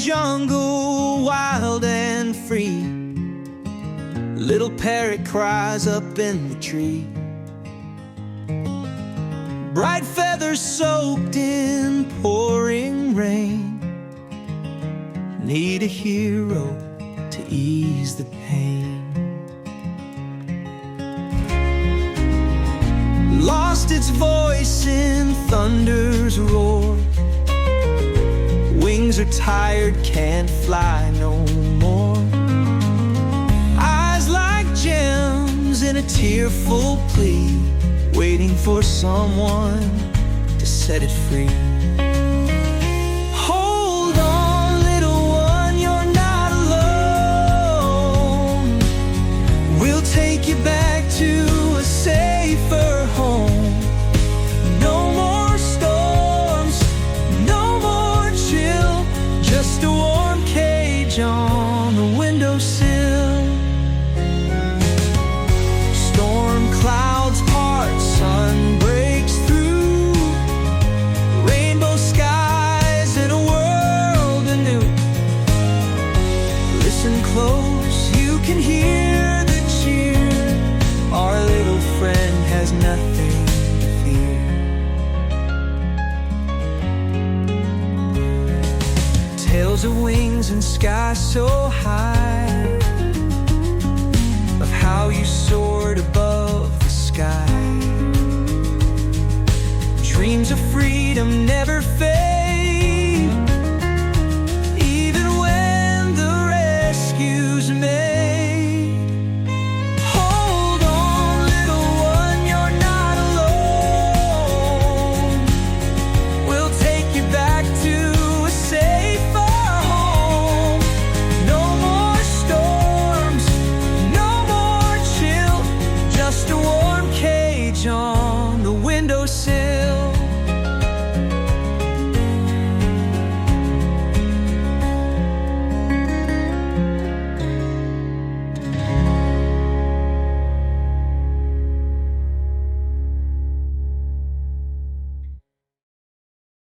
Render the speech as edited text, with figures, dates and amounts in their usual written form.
jungle, wild and free. Little parrot cries up in the tree. Bright feathers soaked in pouring rain. Need a hero to ease the pain. Lost its voice in thunder's roar. Wings are tired, can't fly no more. Eyes like gems in a tearful plea, waiting for someone to set it free. Hold on, little one, you're not alone. We'll take you back to a safer home. No more storms, no more chill, just a warm cage on the windowsill. Storm clouds part, sun breaks through. Rainbow skies in a world anew. Listen close, you can hear the cheer. Our little friend has nothing to fear. Tails of wings and sky so high, of how you soared above the sky. Dreams of freedom never fade, even when the rescue's made. Hold on, little one, you're not alone. We'll take you back to a safer home. No more storms, no more chill, just a warm cage on the windowsill.